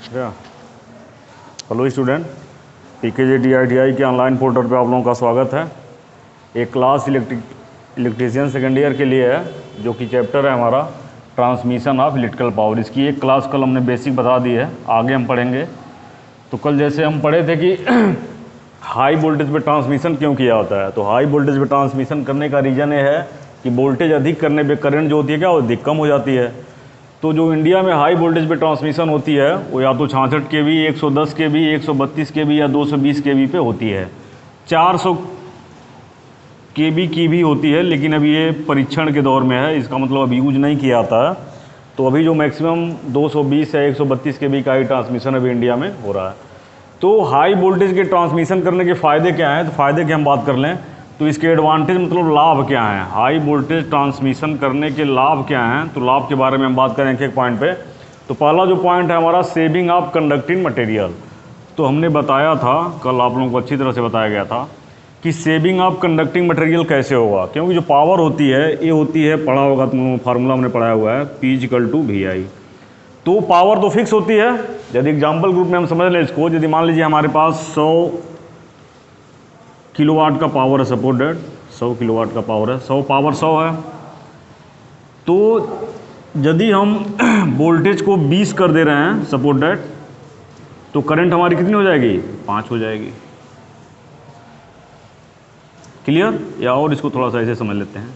क्या hello student, PKJTITI के online portal पे आप लोगों का स्वागत है। एक क्लास इलेक्ट्रीशियन सेकेंड ईयर के लिए है, जो कि चैप्टर है हमारा ट्रांसमिशन ऑफ इलेक्ट्रिकल पावर। इसकी एक क्लास कल हमने बेसिक बता दी है, आगे हम पढ़ेंगे। तो कल जैसे हम पढ़े थे कि हाई वोल्टेज पे ट्रांसमिशन क्यों किया होता है, तो हाई वोल्टेज पे ट्रांसमिशन करने का रीज़न ये है कि वोल्टेज अधिक करने पे करंट जो होती है क्या अधिक कम हो जाती है। तो जो इंडिया में हाई वोल्टेज पे ट्रांसमिशन होती है वो या तो 66 kV, 110 kV, 132 kV या 220 kV पे होती है। 400 kV की भी होती है, लेकिन अभी ये परीक्षण के दौर में है, इसका मतलब अभी यूज नहीं किया जाता है। तो अभी जो मैक्सिमम 220 या 132 kV का ही ट्रांसमिशन अभी इंडिया में हो रहा है। तो हाई वोल्टेज के ट्रांसमिशन करने के फ़ायदे क्या हैं, तो फ़ायदे की हम बात कर लें तो इसके एडवांटेज मतलब लाभ क्या हैं। हाई वोल्टेज ट्रांसमिशन करने के लाभ क्या हैं, तो लाभ के बारे में हम बात करें एक एक पॉइंट पे। तो पहला जो पॉइंट है हमारा सेविंग ऑफ कंडक्टिंग मटेरियल। तो हमने बताया था कल, आप लोगों को अच्छी तरह से बताया गया था कि सेविंग ऑफ कंडक्टिंग मटेरियल कैसे होगा। क्योंकि जो पावर होती है ये होती है, पढ़ा होगा तुम, फार्मूला हमने पढ़ाया हुआ है, P=VI। तो पावर तो फिक्स होती है। यदि एग्जाम्पल ग्रुप में हम समझ लें इसको, यदि मान लीजिए हमारे पास 100 किलोवाट का पावर है, सपोज दैट 100 किलोवाट का पावर है, 100 पावर 100 है। तो यदि हम वोल्टेज को 20 कर दे रहे हैं सपोज दैट, तो करंट हमारी कितनी हो जाएगी, 5 हो जाएगी। क्लियर? या और इसको थोड़ा सा ऐसे समझ लेते हैं।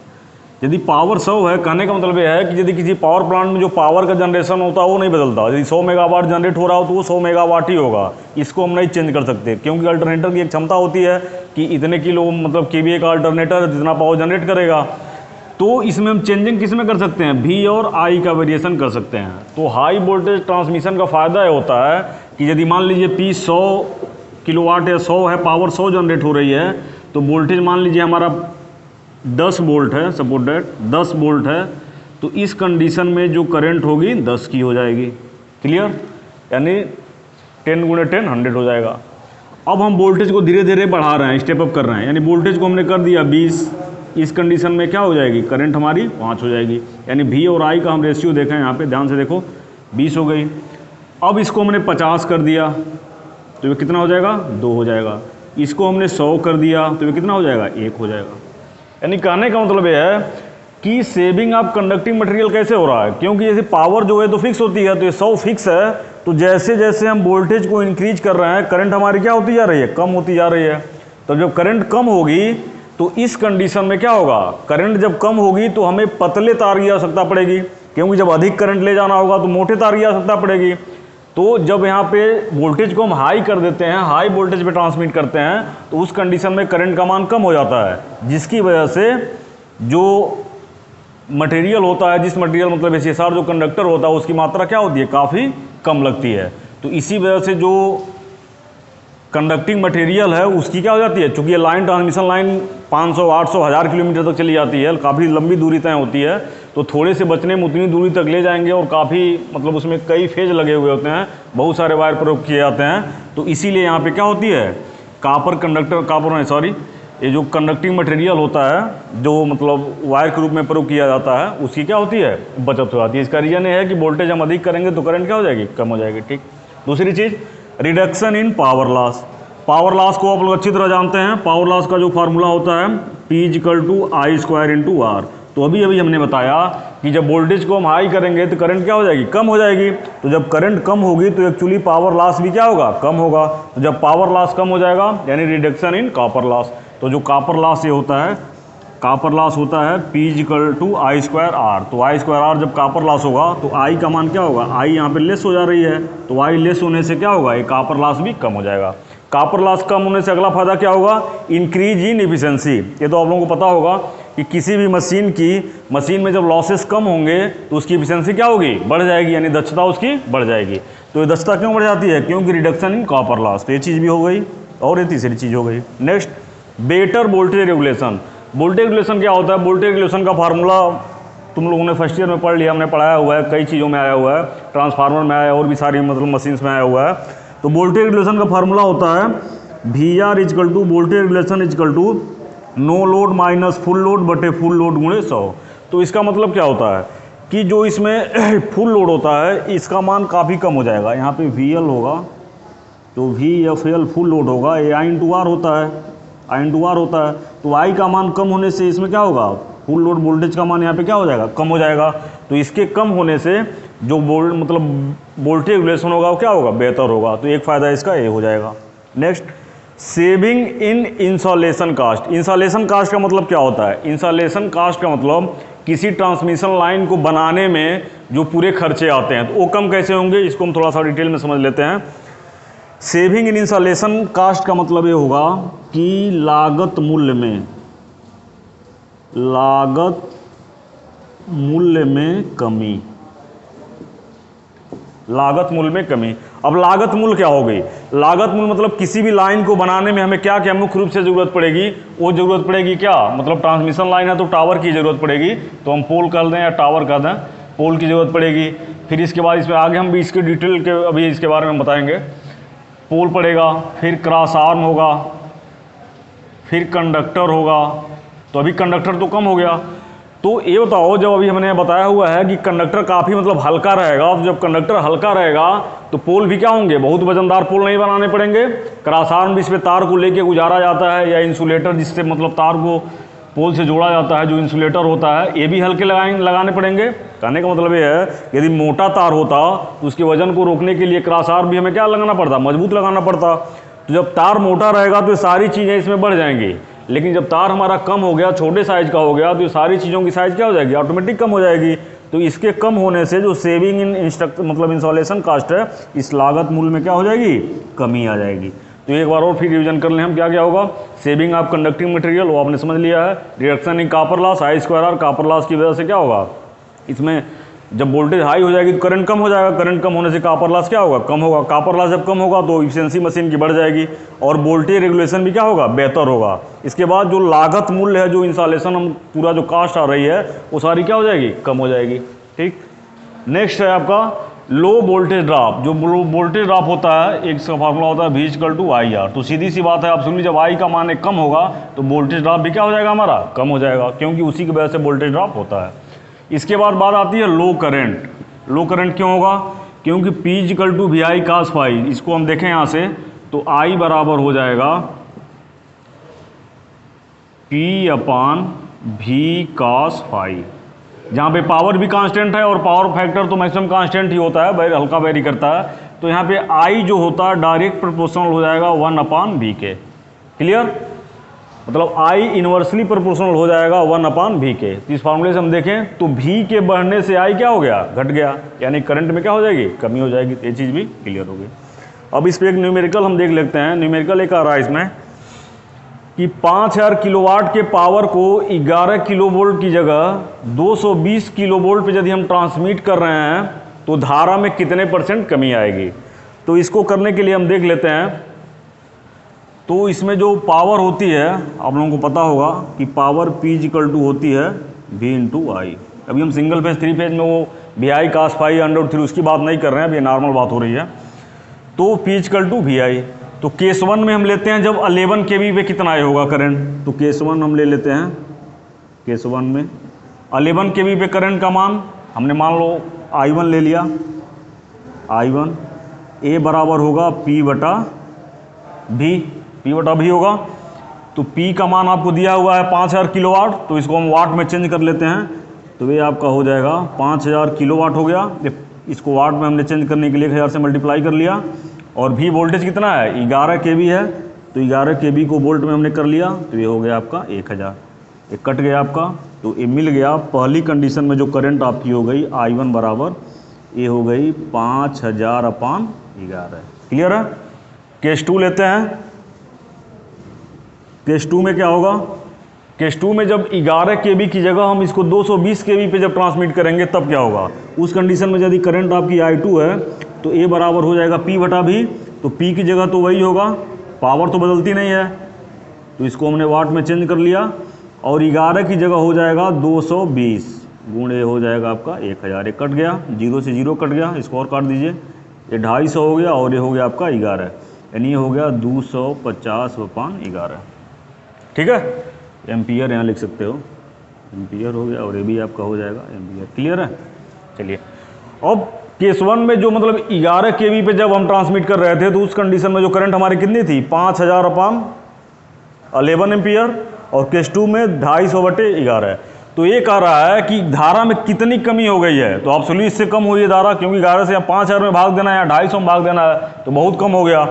यदि पावर 100 है, कहने का मतलब यह है कि यदि किसी पावर प्लांट में जो पावर का जनरेशन होता है वो नहीं बदलता। यदि 100 मेगावाट जनरेट हो रहा हो तो वो 100 मेगावाट ही होगा, इसको हम नहीं चेंज कर सकते। क्योंकि अल्टरनेटर की एक क्षमता होती है कि इतने किलो मतलब KVA का अल्टरनेटर जितना पावर जनरेट करेगा। तो इसमें हम चेंजिंग किस में कर सकते हैं, V और I का वेरिएशन कर सकते हैं। तो हाई वोल्टेज ट्रांसमिशन का फ़ायदा ये होता है कि यदि मान लीजिए P 100 किलोवाट या 100 है, पावर 100 जनरेट हो रही है, तो वोल्टेज मान लीजिए हमारा 10 वोल्ट है, सपोज दैट 10 वोल्ट है, तो इस कंडीशन में जो करंट होगी 10 की हो जाएगी। क्लियर? यानी 10 × 10 100 हो जाएगा। अब हम वोल्टेज को धीरे धीरे बढ़ा रहे हैं, स्टेप अप कर रहे हैं, यानी वोल्टेज को हमने कर दिया 20। इस कंडीशन में क्या हो जाएगी, करंट हमारी 5 हो जाएगी। यानी V और I का हम रेशियो देखें, यहाँ पे ध्यान से देखो, 20 हो गई। अब इसको हमने 50 कर दिया तो ये कितना हो जाएगा, 2 हो जाएगा। इसको हमने 100 कर दिया तो ये कितना हो जाएगा, 1 हो जाएगा। यानी कहने का मतलब यह है कि सेविंग ऑफ कंडक्टिंग मटेरियल कैसे हो रहा है, क्योंकि जैसे पावर जो है तो फिक्स होती है, तो ये 100 फिक्स है। तो जैसे जैसे हम वोल्टेज को इंक्रीज कर रहे हैं, करंट हमारी क्या होती जा रही है, कम होती जा रही है। तो जब करंट कम होगी तो इस कंडीशन में क्या होगा, करंट जब कम होगी तो हमें पतले तार की आवश्यकता पड़ेगी, क्योंकि जब अधिक करंट ले जाना होगा तो मोटे तार की आवश्यकता पड़ेगी। तो जब यहाँ पे वोल्टेज को हम हाई कर देते हैं, हाई वोल्टेज पे ट्रांसमिट करते हैं, तो उस कंडीशन में करंट का मान कम हो जाता है, जिसकी वजह से जो मटेरियल होता है, जिस मटेरियल मतलब SSR जो कंडक्टर होता है, उसकी मात्रा क्या होती है, काफ़ी कम लगती है। तो इसी वजह से जो कंडक्टिंग मटेरियल है उसकी क्या हो जाती है, चूँकि ये लाइन ट्रांसमिशन लाइन 500, 800, 1000 किलोमीटर तक चली जाती है, काफ़ी लंबी दूरी तय होती है, तो थोड़े से बचने में उतनी दूरी तक ले जाएंगे और काफ़ी मतलब उसमें कई फेज लगे हुए होते हैं, बहुत सारे वायर प्रयोग किए जाते हैं। तो इसीलिए यहाँ पे क्या होती है, ये जो कंडक्टिंग मटेरियल होता है, जो मतलब वायर के रूप में प्रयोग किया जाता है, उसकी क्या होती है, बचत हो जाती है। इसका रीज़न ये है कि वोल्टेज हम अधिक करेंगे तो करंट क्या हो जाएगी, कम हो जाएगी। ठीक। दूसरी चीज़, reduction in power loss. Power loss को आप लोग अच्छी तरह जानते हैं। पावर लॉस का जो फार्मूला होता है P=I² R। तो अभी हमने बताया कि जब वोल्टेज को हम हाई करेंगे तो करंट क्या हो जाएगी, कम हो जाएगी। तो जब करंट कम होगी तो एक्चुअली पावर लॉस भी क्या होगा, कम होगा। तो जब पावर लॉस कम हो जाएगा यानी रिडक्शन इन कॉपर लॉस। तो जो कॉपर लॉस ये होता है, कॉपर लॉस होता है P=I² R। तो I² R जब कॉपर लॉस होगा तो I का मान क्या होगा, I यहाँ पे लेस हो जा रही है, तो I लेस होने से क्या होगा, ये कॉपर लॉस भी कम हो जाएगा। कॉपर लॉस कम होने से अगला फायदा क्या होगा, इंक्रीज इन एफिशिएंसी। ये तो आप लोगों को पता होगा कि किसी भी मशीन में जब लॉसेस कम होंगे तो उसकी एफिशिएंसी क्या होगी, बढ़ जाएगी, यानी दक्षता उसकी बढ़ जाएगी। तो ये दक्षता क्यों बढ़ जाती है, क्योंकि रिडक्शन इन कॉपर लॉस। तो ये चीज़ भी हो गई, और ये तीसरी चीज़ हो गई। Next, better voltage regulation. Voltage regulation क्या होता है, वोल्टेज रेगुलेशन का फार्मूला तुम लोगों ने फर्स्ट ईयर में पढ़ लिया, हमने पढ़ाया हुआ है, कई चीज़ों में आया हुआ है, ट्रांसफार्मर में आया, और भी सारी मतलब मशीन्स में आया हुआ है। तो वोल्टेज रेगुलेशन का फार्मूला होता है VR voltage regulation no load minus full load बटे फुल लोड × 100। तो इसका मतलब क्या होता है कि जो इसमें फुल लोड होता है इसका मान काफ़ी कम हो जाएगा। यहाँ पे VL होगा तो VFL फुल लोड होगा, ये I/R होता है, I/R होता है। तो I का मान कम होने से इसमें क्या होगा, फुल लोड वोल्टेज का मान यहाँ पे क्या हो जाएगा, कम हो जाएगा। तो इसके कम होने से जो वोल्टेज रेगुलेशन होगा वो क्या होगा, बेहतर होगा। तो एक फ़ायदा इसका ये हो जाएगा। Next, saving in installation cost. Installation cost का मतलब क्या होता है, इंसॉलेशन कास्ट का मतलब किसी ट्रांसमिशन लाइन को बनाने में जो पूरे खर्चे आते हैं तो वो कम कैसे होंगे, इसको हम थोड़ा सा डिटेल में समझ लेते हैं। सेविंग इन इंसॉलेशन कास्ट का मतलब ये होगा कि लागत मूल्य में कमी, लागत मूल्य में कमी। अब लागत मूल्य क्या हो गई, लागत मूल्य मतलब किसी भी लाइन को बनाने में हमें क्या क्या मुख्य रूप से ज़रूरत पड़ेगी, वो ज़रूरत पड़ेगी क्या, मतलब ट्रांसमिशन लाइन है तो टावर की ज़रूरत पड़ेगी, तो हम पोल कर दें या टावर कर दें, पोल की ज़रूरत पड़ेगी। फिर इसके बाद इसमें आगे हम भी इसके डिटेल के अभी इसके बारे में बताएंगे। पोल पड़ेगा, फिर क्रॉस आर्म होगा, फिर कंडक्टर होगा। तो अभी कंडक्टर तो कम हो गया। तो ये बताओ, जब अभी हमने बताया हुआ है कि कंडक्टर काफ़ी मतलब हल्का रहेगा, तो जब कंडक्टर हल्का रहेगा तो पोल भी क्या होंगे, बहुत वजनदार पोल नहीं बनाने पड़ेंगे। क्रॉस आर्म भी इस पर तार को लेके गुजारा जाता है, या इंसुलेटर जिससे मतलब तार को पोल से जोड़ा जाता है, जो इंसुलेटर होता है, ये भी हल्के लगाने पड़ेंगे। कहने का मतलब ये है, यदि मोटा तार होता तो उसके वजन को रोकने के लिए क्रॉस आर्म भी हमें क्या लगाना पड़ता, मजबूत लगाना पड़ता। तो जब तार मोटा रहेगा तो ये सारी चीज़ें इसमें बढ़ जाएंगी, लेकिन जब तार हमारा कम हो गया, छोटे साइज का हो गया, तो ये सारी चीज़ों की साइज़ क्या हो जाएगी, ऑटोमेटिक कम हो जाएगी। तो इसके कम होने से जो सेविंग इन मतलब इंसॉलेशन कास्ट है, इस लागत मूल्य में क्या हो जाएगी, कमी आ जाएगी। तो एक बार और फिर रिवीजन कर लें हम, क्या क्या होगा। सेविंग ऑफ कंडक्टिंग मटेरियल, वो आपने समझ लिया है। Reduction in copper loss, I²R copper loss की वजह से क्या होगा, इसमें जब वोल्टेज हाई हो जाएगी तो करंट कम हो जाएगा, करंट कम होने से कॉपर लॉस क्या होगा, कम होगा। कॉपर लॉस जब कम होगा तो इफिशिएंसी मशीन की बढ़ जाएगी और वोल्टेज रेगुलेशन भी क्या होगा, बेहतर होगा। इसके बाद जो लागत मूल्य है, जो इंसॉलेशन हम पूरा जो कास्ट आ रही है, वो सारी क्या हो जाएगी, कम हो जाएगी। ठीक। नेक्स्ट है आपका लो वोल्टेज ड्रॉप। जो वोल्टेज ड्रॉप होता है, एक इसका फार्मूला होता है V=IR। तो सीधी सी बात है, आप सुन लीजिए, जब I का मान कम होगा तो वोल्टेज ड्रॉप भी क्या हो जाएगा, हमारा कम हो जाएगा, क्योंकि उसी की वजह से वोल्टेज ड्रॉप होता है। इसके बाद बात आती है लो करंट। लो करंट क्यों होगा, क्योंकि P=VI cos φ। इसको हम देखें यहाँ से तो I बराबर हो जाएगा P/V cos φ, जहाँ पे पावर भी कांस्टेंट है और पावर फैक्टर तो मैक्सिमम कांस्टेंट ही होता है, हल्का वेरी करता है। तो यहाँ पे I जो होता है डायरेक्ट प्रोपोर्शनल हो जाएगा 1/V के। क्लियर, मतलब I इन्वर्सली प्रोपोर्शनल हो जाएगा 1/V के। तो इस फार्मूले से हम देखें तो V के बढ़ने से I क्या हो गया, घट गया, यानी करंट में क्या हो जाएगी, कमी हो जाएगी। ये चीज़ भी क्लियर हो गई। अब इस पर एक न्यूमेरिकल हम देख लेते हैं। न्यूमेरिकल एक आ रहा है इसमें कि 5000 किलोवाट के पावर को 11 किलोवोल्ट की जगह 220 किलोवोल्ट पे यदि हम ट्रांसमिट कर रहे हैं तो धारा में कितने % कमी आएगी। तो इसको करने के लिए हम देख लेते हैं। तो इसमें जो पावर होती है, आप लोगों को पता होगा कि पावर P होती है V/I। अभी हम सिंगल फेज 3 फेज में वो VI cos φ/3 उसकी बात नहीं कर रहे हैं, अभी नॉर्मल बात हो रही है। तो P=VI। तो केस 1 में हम लेते हैं जब 11 kV पे कितना आए होगा करंट। तो केस 1 हम ले लेते हैं। केस 1 में 11 kV पे करंट का मान हमने मान लो I1 ले लिया। I1 A बराबर होगा P/V होगा। तो P का मान आपको दिया हुआ है 5000 किलोवाट, तो इसको हम वाट में चेंज कर लेते हैं। तो ये आपका हो जाएगा 5000 किलोवाट हो गया। इसको वाट में हमने चेंज करने के लिए 1000 से मल्टीप्लाई कर लिया। और V वोल्टेज कितना है, 11 kV है, तो 11 kV को वोल्ट में हमने कर लिया, तो ये हो गया आपका 1000। ये कट गया आपका, तो ये मिल गया पहली कंडीशन में जो करंट आपकी हो गई I1 बराबर ये हो गई 5000/11। क्लियर है। केस 2 लेते हैं। केस 2 में क्या होगा, केस 2 में जब 11 kV की जगह हम इसको 220 kV पे जब ट्रांसमिट करेंगे तब क्या होगा। उस कंडीशन में यदि करंट आपकी I2 है तो A बराबर हो जाएगा P/V। तो P की जगह तो वही होगा, पावर तो बदलती नहीं है, तो इसको हमने वाट में चेंज कर लिया। और 11 की जगह हो जाएगा 220 गुणे हो जाएगा आपका 1000। ये कट गया, 0 से 0 कट गया, इसको और काट दीजिए। ये 250 हो गया और ये हो गया आपका 11, यानी ये हो गया 250/11। ठीक है, एम्पियर यहाँ लिख सकते हो, एम्पियर हो गया और ये भी आपका हो जाएगा एम्पियर। क्लियर है। चलिए, अब केस 1 में जो मतलब 11 kV पे जब हम ट्रांसमिट कर रहे थे तो उस कंडीशन में जो करंट हमारी कितनी थी 5000/11 एम्पियर, और केस 2 में 250/11। तो ये कह रहा है कि धारा में कितनी कमी हो गई है, तो एब्सोल्यूट इससे कम हुई है धारा, क्योंकि 11 से या 5000 में भाग देना है या 250 में भाग देना है, तो बहुत कम हो गया।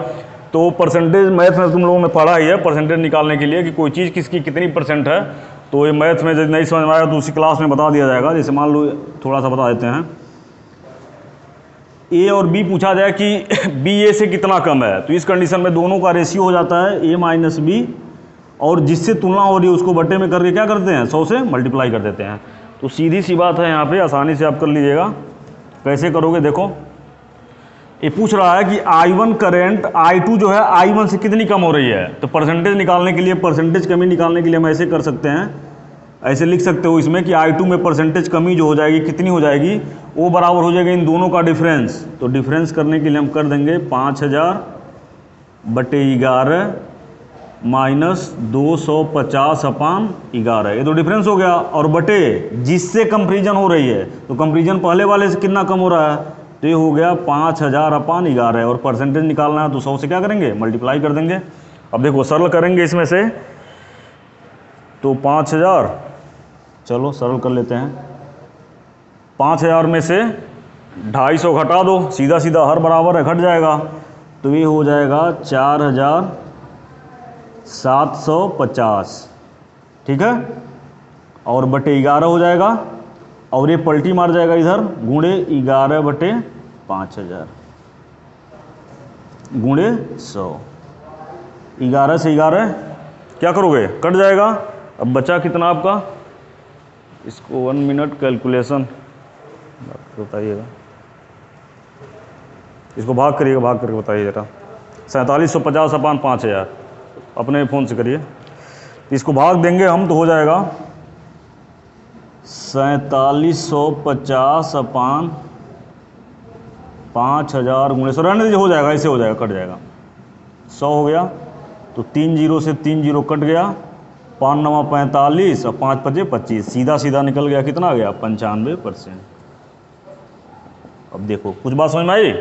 तो परसेंटेज मैथ में तुम लोगों ने पढ़ा ही है परसेंटेज निकालने के लिए कि कोई चीज़ किसकी कितनी परसेंट है। तो ये मैथ में जब नहीं समझ में आया तो उसी क्लास में बता दिया जाएगा। जैसे मान लो थोड़ा सा बता देते हैं, ए और बी पूछा जाए कि बी ए से कितना कम है, तो इस कंडीशन में दोनों का रेशियो हो जाता है ए माइनस बी, और जिससे तुलना हो रही है उसको बट्टे में करके क्या करते हैं 100 से मल्टीप्लाई कर देते हैं। तो सीधी सी बात है, यहाँ पे आसानी से आप कर लीजिएगा। कैसे करोगे देखो, ये पूछ रहा है कि I1 करंट I2 जो है I1 से कितनी कम हो रही है, तो परसेंटेज निकालने के लिए, परसेंटेज कमी निकालने के लिए हम ऐसे कर सकते हैं, ऐसे लिख सकते हो इसमें कि I2 में परसेंटेज कमी जो हो जाएगी कितनी हो जाएगी, वो बराबर हो जाएगा इन दोनों का डिफरेंस। तो डिफरेंस करने के लिए हम कर देंगे 5000/11 माइनस 250/11, ये तो डिफरेंस हो गया, और बटे जिससे कंपेरिजन हो रही है, तो कंपेरिजन पहले वाले से कितना कम हो रहा है, तो ये हो गया 5000/11, और परसेंटेज निकालना है तो 100 से क्या करेंगे मल्टीप्लाई कर देंगे। अब देखो सरल करेंगे इसमें से, तो 5000, चलो सरल कर लेते हैं, 5000 में से 250 घटा दो, सीधा सीधा हर बराबर है घट जाएगा, तो ये हो जाएगा 4750, ठीक है, और बटे 11 हो जाएगा, और ये पलटी मार जाएगा इधर, गुणे 11/5000 गुणे 100, 11 से 11 क्या करोगे कट जाएगा। अब बचा कितना आपका, इसको 1 मिनट कैलकुलेशन बताइएगा, इसको भाग करिएगा, भाग करके बताइए जरा। 4750/5000 अपने फ़ोन से करिए, इसको भाग देंगे हम तो हो जाएगा 4750/5000 गुणे 100, रहने दीजिए, हो जाएगा, ऐसे हो जाएगा, कट जाएगा, 100 हो गया, तो 3 0 से 3 0 कट गया, 5 9 45 और 5 5 25, सीधा सीधा निकल गया, कितना आ गया 95%। अब देखो कुछ बात समझ में आई।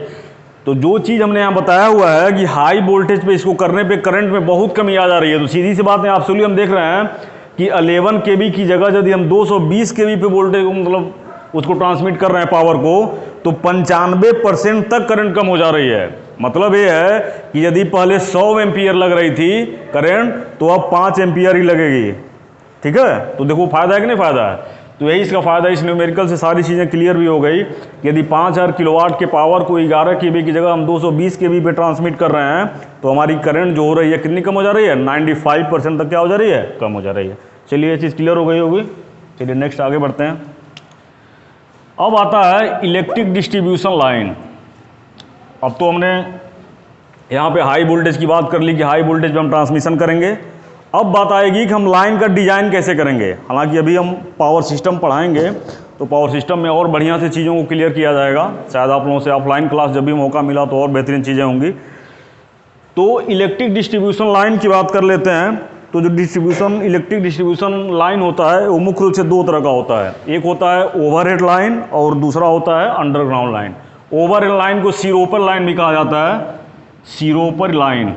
तो जो चीज़ हमने यहाँ बताया हुआ है कि हाई वोल्टेज पे इसको करने पे करंट में बहुत कमी आ जा रही है, तो सीधी सी बात है, एब्सोल्यूट हम देख रहे हैं कि 11 kV की जगह यदि हम 220 kV पे वोल्टेज मतलब उसको ट्रांसमिट कर रहे हैं पावर को, तो 95% तक करंट कम हो जा रही है। मतलब ये है कि यदि पहले 100 एम्पियर लग रही थी करंट, तो अब 5 एम्पियर ही लगेगी, ठीक है। तो देखो फायदा है कि नहीं फायदा है, तो यही इसका फ़ायदा। इस न्यूमेरिकल से सारी चीज़ें क्लियर भी हो गई कि यदि 5000 किलोवाट के पावर को 11 kV की जगह हम 220 kV पे ट्रांसमिट कर रहे हैं, तो हमारी करंट जो हो रही है कितनी कम हो जा रही है, 95% तक क्या हो जा रही है, कम हो जा रही है। चलिए ये चीज़ क्लियर हो गई होगी। चलिए नेक्स्ट आगे बढ़ते हैं। अब आता है इलेक्ट्रिक डिस्ट्रीब्यूशन लाइन। अब तो हमने यहाँ पे हाई वोल्टेज की बात कर ली कि हाई वोल्टेज पे हम ट्रांसमिशन करेंगे। अब बात आएगी कि हम लाइन का डिज़ाइन कैसे करेंगे। हालांकि अभी हम पावर सिस्टम पढ़ाएंगे, तो पावर सिस्टम में और बढ़िया से चीज़ों को क्लियर किया जाएगा। शायद आप लोगों से ऑफलाइन क्लास जब भी मौका मिला तो और बेहतरीन चीज़ें होंगी। तो इलेक्ट्रिक डिस्ट्रीब्यूशन लाइन की बात कर लेते हैं। तो जो इलेक्ट्रिक डिस्ट्रीब्यूशन लाइन होता है वो मुख्य रूप से दो तरह का होता है। एक होता है ओवरहेड लाइन और दूसरा होता है अंडरग्राउंड लाइन। ओवरहेड लाइन को सिरोपर लाइन भी कहा जाता है, सिरोपर लाइन।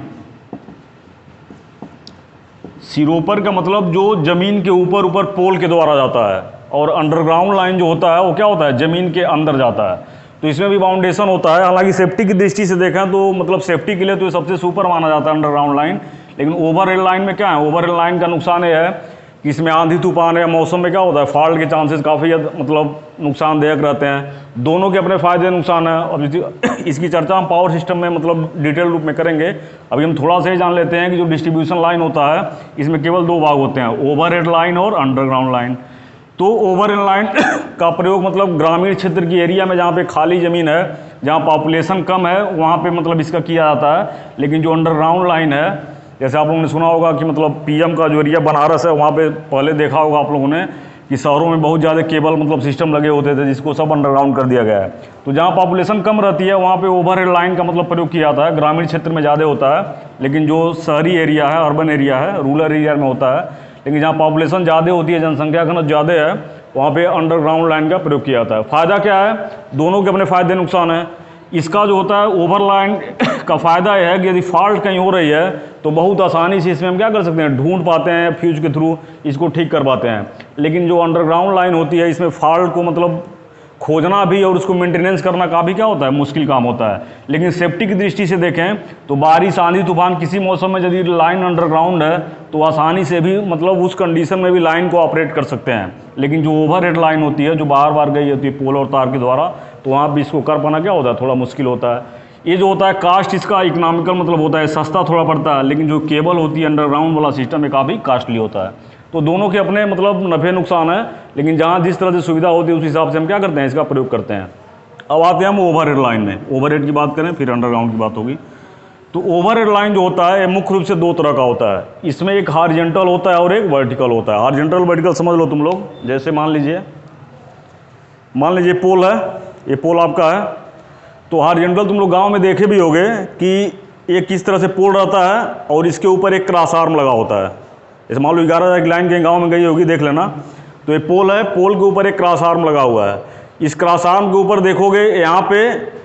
सिरोपर का मतलब जो जमीन के ऊपर ऊपर पोल के द्वारा जाता है, और अंडरग्राउंड लाइन जो होता है वो क्या होता है, जमीन के अंदर जाता है। तो इसमें भी बाउंडेशन होता है। हालांकि सेफ्टी की दृष्टि से देखें तो मतलब सेफ्टी के लिए तो ये सबसे सुपर माना जाता है अंडरग्राउंड लाइन। लेकिन ओवरहेड लाइन में क्या है, ओवरहेड लाइन का नुकसान ये है कि इसमें आंधी तूफान या मौसम में क्या होता है, फॉल्ट के चांसेस काफ़ी मतलब नुकसानदायक रहते हैं। दोनों के अपने फ़ायदे नुकसान है, और इसकी चर्चा हम पावर सिस्टम में मतलब डिटेल रूप में करेंगे। अभी हम थोड़ा सा ही जान लेते हैं कि जो डिस्ट्रीब्यूशन लाइन होता है इसमें केवल दो भाग होते हैं, ओवरहेड लाइन और अंडरग्राउंड लाइन। तो ओवरहेड लाइन का प्रयोग मतलब ग्रामीण क्षेत्र की एरिया में जहाँ पे खाली ज़मीन है, जहाँ पॉपुलेशन कम है, वहाँ पे मतलब इसका किया जाता है। लेकिन जो अंडरग्राउंड लाइन है, जैसे आप लोगों ने सुना होगा कि मतलब पीएम का जो एरिया बनारस है, वहाँ पे पहले देखा होगा आप लोगों ने कि शहरों में बहुत ज़्यादा केबल मतलब सिस्टम लगे होते थे, जिसको सब अंडरग्राउंड कर दिया गया है। तो जहाँ पॉपुलेशन कम रहती है वहाँ पे ओवरहेड लाइन का मतलब प्रयोग किया जाता है। ग्रामीण क्षेत्र में ज़्यादा होता है, लेकिन जो शहरी एरिया है, अर्बन एरिया है, रूरल एरिया में होता है। लेकिन जहाँ पॉपुलेशन ज़्यादा होती है, जनसंख्या घनत्व ज़्यादा है, वहाँ पे अंडरग्राउंड लाइन का प्रयोग किया जाता है। फ़ायदा क्या है, दोनों के अपने फ़ायदे नुकसान हैं। इसका जो होता है ओवर लाइन का फ़ायदा यह है कि यदि फॉल्ट कहीं हो रही है तो बहुत आसानी से इसमें हम क्या कर सकते हैं, ढूंढ पाते हैं, फ्यूज के थ्रू इसको ठीक कर पाते हैं। लेकिन जो अंडरग्राउंड लाइन होती है इसमें फॉल्ट को मतलब खोजना भी और उसको मेंटेनेंस करना काफ़ी क्या होता है, मुश्किल काम होता है। लेकिन सेफ्टी की दृष्टि से देखें तो बारिश, आंधी, तूफान किसी मौसम में यदि लाइन अंडरग्राउंड है तो आसानी से भी मतलब उस कंडीशन में भी लाइन को ऑपरेट कर सकते हैं। लेकिन जो ओवरहेड लाइन होती है, जो बार बार गई होती है पोल और तार के द्वारा, तो वहाँ भी इसको कर पाना क्या होता है, थोड़ा मुश्किल होता है। ये जो होता है कास्ट इसका इकोनॉमिकल मतलब होता है, सस्ता थोड़ा पड़ता है। लेकिन जो केबल होती है अंडरग्राउंड वाला सिस्टम है काफ़ी कॉस्टली होता है। तो दोनों के अपने मतलब नफ़े नुकसान है, लेकिन जहाँ जिस तरह से सुविधा होती है उस हिसाब से हम क्या करते हैं, इसका प्रयोग करते हैं। अब आते हैं हम ओवरहेड लाइन में। ओवरहेड की बात करें फिर अंडरग्राउंड की बात होगी। तो ओवरहेड लाइन जो होता है ये मुख्य रूप से दो तरह का होता है। इसमें एक हॉरिजॉन्टल होता है और एक वर्टिकल होता है। हॉरिजॉन्टल वर्टिकल समझ लो तुम लोग। जैसे मान लीजिए पोल है, ये पोल आपका है। तो हॉरिजॉन्टल तुम लोग गाँव में देखे भी होंगे कि एक किस तरह से पोल रहता है और इसके ऊपर एक क्रॉस आर्म लगा होता है। जैसे मान लो 11,000 की लाइन के गांव में गई होगी, देख लेना। तो ये पोल है, पोल के ऊपर एक क्रॉस आर्म लगा हुआ है। इस क्रॉस आर्म के ऊपर देखोगे यहाँ पे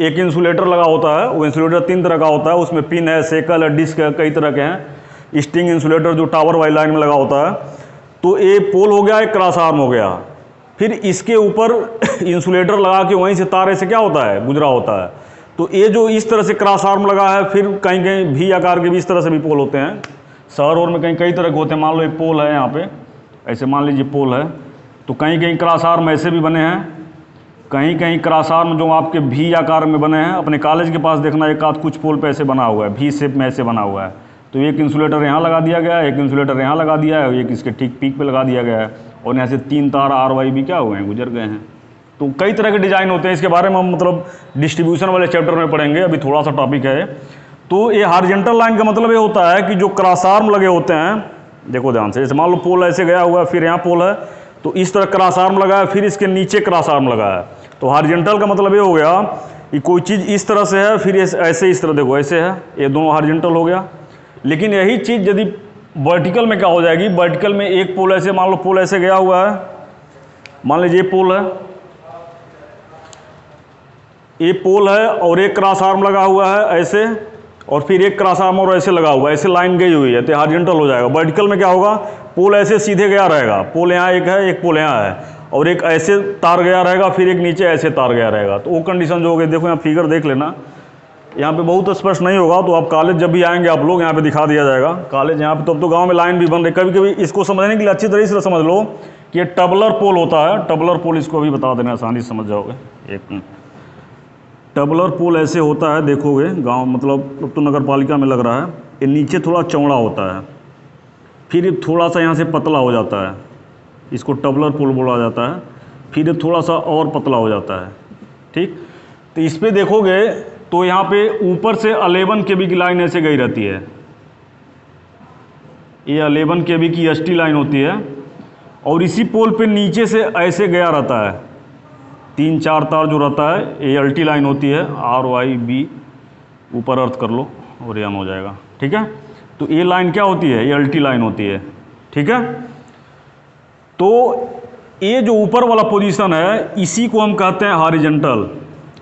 एक इंसुलेटर लगा होता है। वो इंसुलेटर 3 तरह का होता है, उसमें पिन है, सेकल है, डिस्क है, कई तरह के हैं। स्टिंग इंसुलेटर जो टावर वाली लाइन में लगा होता है। तो ये पोल हो गया, एक क्रॉस आर्म हो गया। फिर इसके ऊपर इंसुलेटर लगा के वहीं से तार से क्या होता है, गुजरा होता है। तो ये जो इस तरह से क्रॉस आर्म लगा है, फिर कहीं कहीं भी आकार के भी इस तरह से भी पोल होते हैं। शहर और में कहीं कई तरह के होते हैं। मान लो एक पोल है यहाँ पे, ऐसे मान लीजिए पोल है। तो कहीं कहीं क्रॉस आर्म ऐसे भी बने हैं, कहीं कहीं क्रॉस आर्म जो आपके भी आकार में बने हैं। अपने कॉलेज के पास देखना एक आध कुछ पोल पे ऐसे बना हुआ है, भी शेप में ऐसे बना हुआ है। तो एक इंसुलेटर यहाँ लगा दिया गया है, एक इंसुलेटर यहाँ लगा दिया है, एक इसके ठीक पीक पे लगा दिया गया है। और यहाँ से 3 तार RY भी क्या हुए हैं, गुजर गए हैं। तो कई तरह के डिज़ाइन होते हैं। इसके बारे में हम मतलब डिस्ट्रीब्यूशन वाले चैप्टर में पढ़ेंगे, अभी थोड़ा सा टॉपिक है। तो ये हॉरिजॉन्टल लाइन का मतलब ये होता है कि जो क्रॉस आर्म लगे होते हैं, देखो ध्यान से, जैसे मान लो पोल ऐसे गया हुआ है, फिर यहाँ पोल है, तो इस तरह क्रॉस आर्म लगा है, फिर इसके नीचे क्रॉस आर्म लगा है। तो हॉरिजॉन्टल का मतलब ये हो गया कि कोई चीज़ इस तरह से है, फिर ऐसे इस तरह देखो ऐसे है, ये दोनों हॉरिजॉन्टल हो गया। लेकिन यही चीज़ यदि वर्टिकल में क्या हो जाएगी, वर्टिकल में एक पोल ऐसे, मान लो पोल ऐसे गया हुआ है, मान लीजिए पोल है, ये पोल है और एक क्रॉस आर्म लगा हुआ है ऐसे, और फिर एक क्रॉस आर्म और ऐसे लगा हुआ है, ऐसे लाइन गई हुई है, तो हॉरिजॉन्टल हो जाएगा। वर्टिकल में क्या होगा, पोल ऐसे सीधे गया रहेगा, पोल यहाँ एक है, एक पोल यहाँ है, और एक ऐसे तार गया रहेगा, फिर एक नीचे ऐसे तार गया रहेगा। तो वो कंडीशन जो हो गई, देखो यहाँ फिगर देख लेना, यहाँ पे बहुत स्पष्ट नहीं होगा। तो आप कॉलेज जब भी आएंगे आप लोग, यहाँ पे दिखा दिया जाएगा कॉलेज यहाँ पे। तो अब तो गाँव में लाइन भी बन रही। कभी कभी इसको समझने के लिए अच्छी तरह से समझ लो कि ये टबलर पोल होता है। टबलर पोल इसको भी बता देना, आसानी से समझ जाओगे। एक मिनट, टबलर पोल ऐसे होता है, देखोगे गांव मतलब अब तो नगर पालिका में लग रहा है। ये नीचे थोड़ा चौड़ा होता है, फिर थोड़ा सा यहाँ से पतला हो जाता है, इसको टबलर पोल बोला जाता है। फिर थोड़ा सा और पतला हो जाता है, ठीक। तो इस पर देखोगे तो यहाँ पे ऊपर से 11 kV की लाइन ऐसे गई रहती है। ये 11 kV की ST लाइन होती है, और इसी पोल पे नीचे से ऐसे गया रहता है, 3-4 तार जो रहता है, ये LT लाइन होती है। RYB ऊपर अर्थ कर लो और ये हो जाएगा, ठीक है। तो ये लाइन क्या होती है, ये LT लाइन होती है, ठीक है। तो ये जो ऊपर वाला पोजीशन है इसी को हम कहते हैं हॉरिजॉन्टल,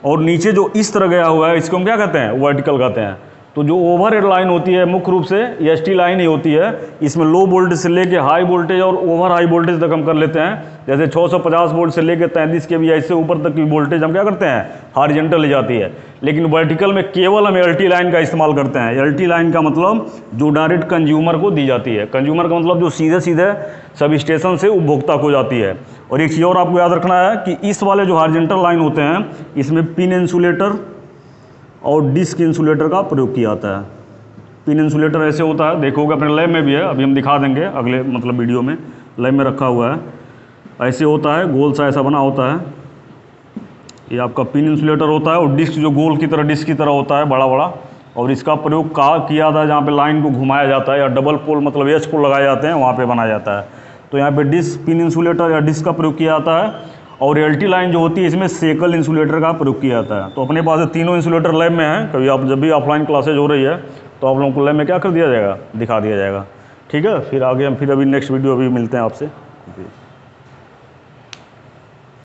और नीचे जो इस तरह गया हुआ है इसको हम क्या कहते हैं, वर्टिकल कहते हैं। तो जो ओवरहेड लाइन होती है मुख्य रूप से ST लाइन ही होती है। इसमें लो वोल्टेज से लेके हाई वोल्टेज और ओवर हाई वोल्टेज तक हम कर लेते हैं। जैसे 650 वोल्ट से लेके 33 kV ऐसे ऊपर तक की वोल्टेज हम क्या करते हैं, हॉरिजॉन्टल ले जाती है। लेकिन वर्टिकल में केवल हम LT लाइन का इस्तेमाल करते हैं। LT लाइन का मतलब जो डायरेक्ट कंज्यूमर को दी जाती है। कंज्यूमर का मतलब जो सीधे सीधे सब स्टेशन से उपभोक्ता को जाती है। और एक चीज़ और आपको याद रखना है कि इस वाले जो हॉरिजॉन्टल लाइन होते हैं इसमें पिन इंसुलेटर और डिस्क इंसुलेटर का प्रयोग किया जाता है। पिन इंसुलेटर ऐसे होता है, देखोगे अपने लैब में भी है, अभी हम दिखा देंगे अगले मतलब वीडियो में। लैब में रखा हुआ है, ऐसे होता है, गोल सा ऐसा बना होता है, ये आपका पिन इंसुलेटर होता है। और डिस्क जो गोल की तरह डिस्क की तरह होता है, बड़ा बड़ा, और इसका प्रयोग किया जाता है जहाँ पे लाइन को घुमाया जाता है, या डबल पोल मतलब H पोल लगाए जाते हैं, वहाँ पे बनाया जाता है। तो यहाँ पे डिस्क, पिन इंसुलेटर या डिस्क का प्रयोग किया जाता है। और LT लाइन जो होती है इसमें सेकल इंसुलेटर का प्रयोग किया जाता है। तो अपने पास तीनों इंसुलेटर लैब में हैं। कभी आप जब भी ऑफलाइन क्लासेज हो रही है तो आप लोगों को लैब में क्या कर दिया जाएगा, दिखा दिया जाएगा, ठीक है। फिर आगे हम फिर अभी नेक्स्ट वीडियो अभी मिलते हैं आपसे।